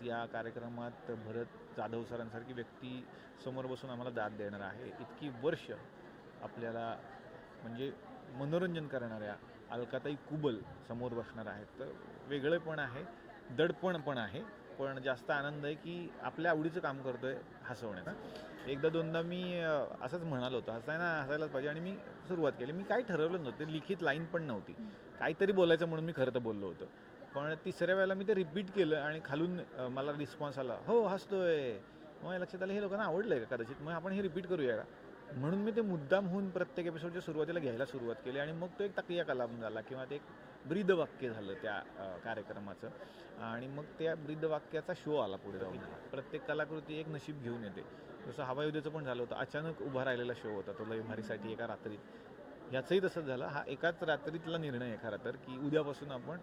आज या कार्यक्रमात भरत जाधव सरांसारखी व्यक्ती समोर बसून आम्हाला दाद देणार आहे. इतकी वर्ष आपल्याला म्हणजे मनोरंजन करणाऱ्या अलकाताई कुबल समोर बसणार आहेत. तर वेगळं पण आहे, दडपण पण आहे, पण जास्त आनंद आहे की आपल्या आवडीचं काम करतोय हसवण्याचा. एकदा दोनदा मी असंच म्हणालो होतो, हसायलाच पाहिजे, आणि मी सुरुवात केली. मी काही ठरवलं नव्हतं, लिखित लाईन पण नव्हती, काहीतरी बोलायचं म्हणून मी खरं तर बोललो होतो. पण तिसऱ्या वेळेला मी ते रिपीट केलं आणि खालून मला रिस्पॉन्स आला, हो हसतोय. मग लक्षात आलं हे लोकांना आवडलं आहे का कदाचित, मग आपण हे रिपीट करूया का. म्हणून मी ते मुद्दाम होऊन प्रत्येक एपिसोडच्या सुरुवातीला घ्यायला सुरुवात केली आणि मग तो एक तकिया कलाम झाला किंवा ते एक ब्रीदवाक्य झालं त्या कार्यक्रमाचं. आणि मग त्या ब्रीदवाक्याचा शो आला पुढे जाऊन. प्रत्येक कलाकृती एक नशीब घेऊन येते. जसं हवायुद्धाचं पण झालं होतं, अचानक उभा राहिलेला शो होता तो लय भारीसाठी एका रात्रीत. ह्याचंही तसंच झालं. हा एकाच रात्रीतला निर्णय आहे खरं तर, की उद्यापासून आपण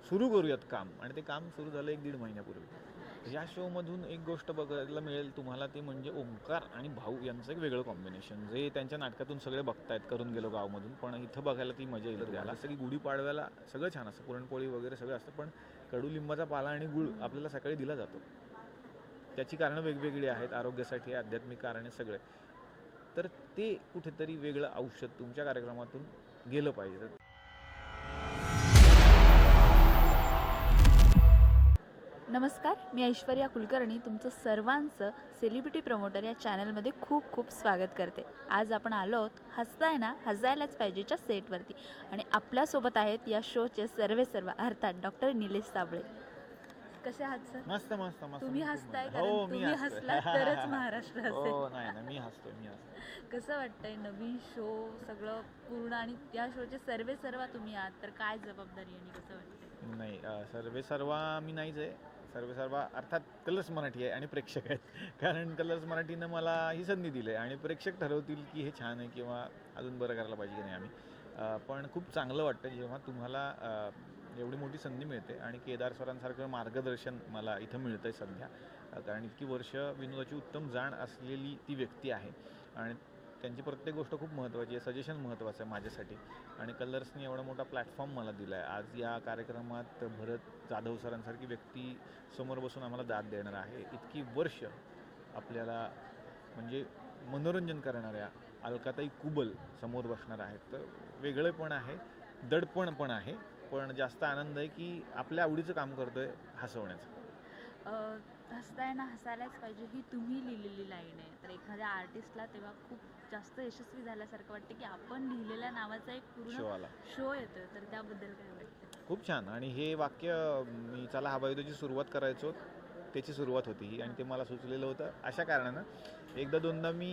सुरू करूयात काम, आणि ते काम सुरू झालं 1-1.5 महिन्यापूर्वी. या शोमधून एक गोष्ट बघायला मिळेल तुम्हाला, ते म्हणजे ओंकार आणि भाऊ यांचं एक वेगळं कॉम्बिनेशन, जे त्यांच्या नाटकातून सगळे बघतायत, करून गेलो गावमधून, पण इथं बघायला ती मजा येईल. त्याला सगळी गुढीपाडव्याला सगळं छान असतं, पुरणपोळी वगैरे सगळं असतं, पण कडुलिंबाचा पाला आणि गुळ आपल्याला सकाळी दिला जातो. त्याची कारणं वेगवेगळी आहेत, आरोग्यासाठी, आध्यात्मिक कारणे सगळे. तर ते कुठेतरी वेगळं औषध तुमच्या कार्यक्रमातून गेलं पाहिजे. नमस्कार, मी ऐश्वर्या कुलकर्णी तुमचं सर्वांचं सेलिब्रिटी प्रमोटर या चॅनलमध्ये खूप खूप स्वागत करते. आज आपण आलो आहोत हसताय ना हसायलाच पाहिजेच्या सेटवरती, आणि आपल्यासोबत आहेत या शोचे सर्व अर्थात डॉक्टर निलेश साबळे. कसे आहात सर? मस्त मस्त मस्त. तुम्ही हसताय, हो, कारण तुम्ही हसलात तरच महाराष्ट्र हसेल. हो, नाही मी हसतोय. कसं वाटतंय नवीन शो सगळं पूर्ण, आणि या शोचे सर्व तुम्ही आहात, तर काय जबाबदारी आणि कसं वाटतंय? नाही, सर्वेसर्वा मी नाहीच आहे. सर्वेसर्वा अर्थात कलर्स मराठी आहे आणि प्रेक्षक आहेत. कारण कलर्स मराठीनं मला ही संधी दिली आहे आणि प्रेक्षक ठरवतील की हे छान आहे किंवा अजून बरं करायला पाहिजे की नाही आम्ही. पण खूप चांगलं वाटतं जेव्हा तुम्हाला एवढी मोठी संधी मिळते, आणि केदार सरांसारखं मार्गदर्शन मला इथं मिळतं आहे सध्या. कारण इतकी वर्ष विनोदाची उत्तम जाण असलेली ती व्यक्ती आहे, आणि त्यांची प्रत्येक गोष्ट खूप महत्त्वाची आहे. सजेशन महत्त्वाचं आहे माझ्यासाठी, आणि कलर्सनी एवढा मोठा प्लॅटफॉर्म मला दिला आहे. आज या कार्यक्रमात भरत जाधव सरांसारखी व्यक्ती समोर बसून आम्हाला दाद देणार आहे. इतकी वर्ष आपल्याला म्हणजे मनोरंजन करणाऱ्या अलकाताई कुबल समोर बसणार आहेत. तर वेगळं पण आहे, दडपण पण आहे, पण जास्त आनंद आहे की आपल्या आवडीचं काम करतोय हसवण्याचं. हसताय ना हसायलाच पाहिजे ही तुम्ही लिहिलेली लाईन आहे, तर एखाद्या आर्टिस्टला तेव्हा खूप जास्त यशस्वी झाल्यासारखं वाटतं की आपण लिहिलेल्या नावाचा एक पूर्ण शो येतोय, तर त्याबद्दल काय वाटतं? खूप छान. आणि हे वाक्य मी चला हवायुद्धाची सुरुवात करायचो त्याची सुरुवात होती ही, आणि ते मला सुचलेलं होतं अशा कारणानं. एकदा दोनदा मी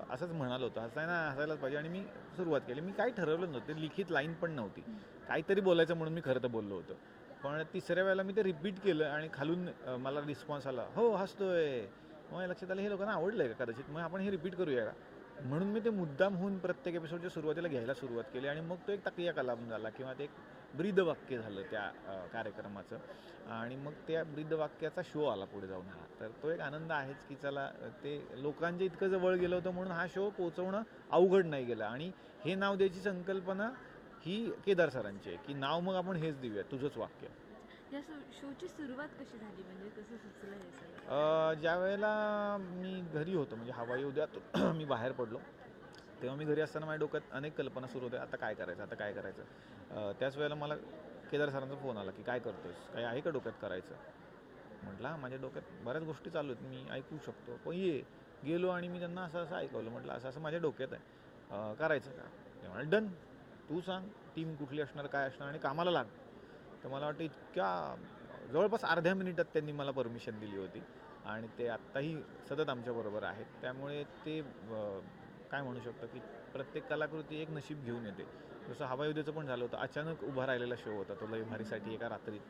असंच म्हणालो होतो, हसायलाच पाहिजे, आणि मी सुरुवात केली. मी काही ठरवलं नव्हतं, लिखित लाईन पण नव्हती, काहीतरी बोलायचं म्हणून मी खरं तर बोललो होतो. पण तिसऱ्या वेळेला मी ते रिपीट केलं आणि खालून मला रिस्पॉन्स आला, हो हसतोय. मग लक्षात आलं हे लोकांना आवडलं आहे का कदाचित, मग आपण हे रिपीट करूया का. म्हणून मी ते मुद्दाम होऊन प्रत्येक एपिसोडच्या सुरुवातीला घ्यायला सुरुवात केली, आणि मग तो एक तकिया कलाम झाला किंवा ते एक ब्रीदवाक्य झालं त्या कार्यक्रमाचं. आणि मग त्या ब्रीदवाक्याचा शो आला पुढे जाऊन. तर तो एक आनंद आहेच की चला ते लोकांच्या इतकं जवळ गेलं होतं, म्हणून हा शो पोचवणं अवघड नाही गेलं. आणि हे नाव द्यायची संकल्पना ही केदार सरांची आहे, की नाव मग आपण हेच देऊया, तुझंच वाक्य. या शोची सुरुवात कशी झाली, म्हणजे कसं सुचलं हे सगळं? ज्या वेळेला मी घरी होतो, म्हणजे हवाई उद्यात मी बाहेर पडलो, तेव्हा मी घरी असताना माझ्या डोक्यात अनेक कल्पना सुरू होत्या, आता काय करायचं. त्याच वेळेला मला केदार सरांचा फोन आला की काय करतोस, काही आहे का डोक्यात करायचं. म्हटलं माझ्या डोक्यात बऱ्याच गोष्टी चालू आहेत, मी ऐकू शकतो, पण गेलो आणि मी त्यांना असं ऐकवलं. म्हटलं असं माझ्या डोक्यात आहे, करायचं का. ते म्हणाले डन, तू सांग टीम कुठली असणार, काय असणार, आणि कामाला लाग. तर मला वाटतं इतक्या जवळपास अर्ध्या मिनिटात त्यांनी मला परमिशन दिली होती, आणि ते आत्ताही सतत आमच्याबरोबर आहेत. त्यामुळे ते काय म्हणू शकतो की प्रत्येक कलाकृती एक नशीब घेऊन येते. जसं हवायुद्धाचं पण झालं होतं, अचानक उभा राहिलेला शो होता तो लय भारीसाठी एका रात्रीत.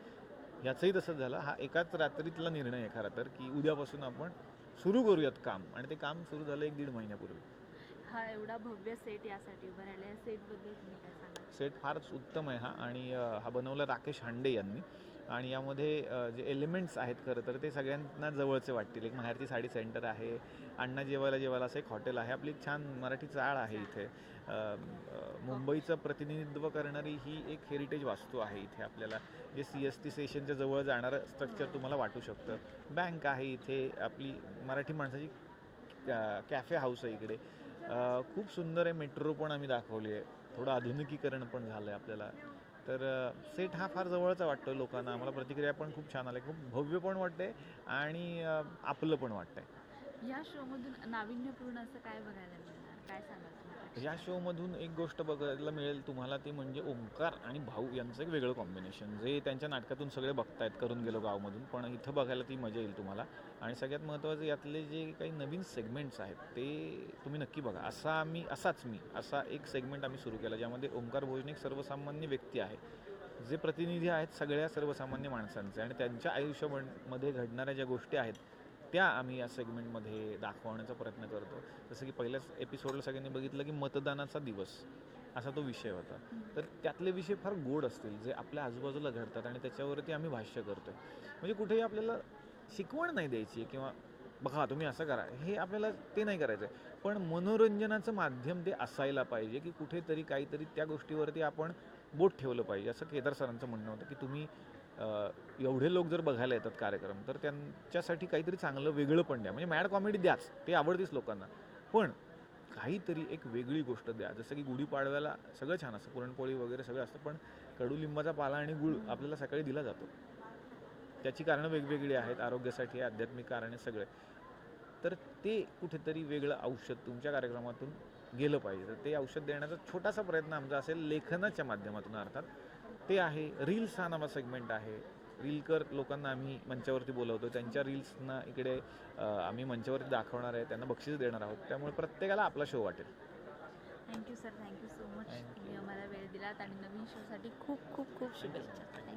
ह्याचंही तसंच झालं. हा एकाच रात्रीतला निर्णय आहे खरं तर, की उद्यापासून आपण सुरू करूयात काम, आणि ते काम सुरू झालं 1-1.5 महिन्यापूर्वी. हा एवढा भव्य सेट यासाठी उभा राहिला, या सेटबद्दल तुम्ही काय सांगा? सेट फारच उत्तम आहे हा, आणि हा बनवला राकेश हांडे यांनी. आणि यामध्ये जे एलिमेंट्स आहेत खरं तर ते सगळ्यांना जवळचे वाटतील. एक माहेरची साडी सेंटर आहे, अण्णा जेवायला असं एक हॉटेल आहे, आपली एक छान मराठी चाळ आहे इथे. मुंबईचं प्रतिनिधित्व करणारी ही एक हेरिटेज वास्तू आहे इथे आपल्याला, जे CST स्टेशनच्या जवळ जाणारं स्ट्रक्चर तुम्हाला वाटू शकतं. बँक आहे इथे, आपली मराठी माणसाची कॅफे हाऊस आहे इकडे. खूप सुंदर आहे. मेट्रो पण आम्ही दाखवली आहे, थोडं आधुनिकीकरण पण झालं आहे आपल्याला. तर सेट हा फार जवळचा वाटतो लोकांना. आम्हाला प्रतिक्रिया पण खूप छान आल्या, खूप भव्य पण वाटते आणि आपलं पण वाटतंय. या शोमधून नाविन्यपूर्ण असं काय बघायला मिळणार, काय सांगाल तुम्ही? या शोमधून एक गोष्ट बघायला मिळेल तुम्हाला, ती म्हणजे ओंकार आणि भाऊ यांचं एक वेगळं कॉम्बिनेशन, जे त्यांच्या नाटकातून सगळे बघतायत, करून गेलो गावमधून, पण इथं बघायला ती मजा येईल तुम्हाला. आणि सगळ्यात महत्त्वाचं यातले जे काही नवीन सेगमेंट्स आहेत ते तुम्ही नक्की बघा. असा एक सेगमेंट आम्ही सुरू केला, ज्यामध्ये ओंकार भोजने एक सर्वसामान्य व्यक्ती आहे, जे प्रतिनिधी आहेत सगळ्या सर्वसामान्य माणसांचे, आणि त्यांच्या आयुष्यामध्ये घडणाऱ्या ज्या गोष्टी आहेत त्या आम्ही या सेगमेंटमध्ये दाखवण्याचा प्रयत्न करतो. जसं की पहिल्याच एपिसोडला सगळ्यांनी बघितलं की मतदानाचा दिवस असा तो विषय होता. तर त्यातले विषय फार गोड असतील, जे आपल्या आजूबाजूला घडतात आणि त्याच्यावरती आम्ही भाष्य करतो. म्हणजे कुठेही आपल्याला शिकवण नाही द्यायची किंवा बघा तुम्ही असं करा, हे आपल्याला ते नाही करायचं आहे. पण मनोरंजनाचं माध्यम ते असायला पाहिजे, की कुठेतरी काहीतरी त्या गोष्टीवरती आपण बोट ठेवलं पाहिजे. असं केदार सरांचं म्हणणं होतं की तुम्ही एवढे लोक जर बघायला येतात कार्यक्रम, तर त्यांच्यासाठी काहीतरी चांगलं वेगळं पण द्या. म्हणजे मॅड कॉमेडी द्याच, ते आवडतीच लोकांना, पण काहीतरी एक वेगळी गोष्ट द्या. जसं की गुढीपाडव्याला सगळं छान असतं, पुरणपोळी वगैरे सगळं असतं, पण कडुलिंबाचा पाला आणि गूळ आपल्याला सकाळी दिला जातो. त्याची कारणं वेगवेगळी आहेत, आरोग्यासाठी, आध्यात्मिक कारणे सगळे. तर ते कुठेतरी वेगळं औषध तुमच्या कार्यक्रमातून गेलं पाहिजे. तर ते औषध देण्याचा छोटासा प्रयत्न आमचा असेल, लेखनाच्या माध्यमातून अर्थात. ते आहे. रील्स हा नवा सेगमेंट आहे. रीलकर लोकांना आम्ही मंचावरती बोलवतो, त्यांच्या रील्सना इकडे आम्ही मंचावरती दाखवणार आहे, त्यांना बक्षीस देणार आहोत. त्यामुळे प्रत्येकाला आपला शो वाटेल. Thank you sir, thank you so much. तुम्ही आम्हाला वेळ दिलात आणि नवीन शोसाठी खूप खूप खूप शुभेच्छा.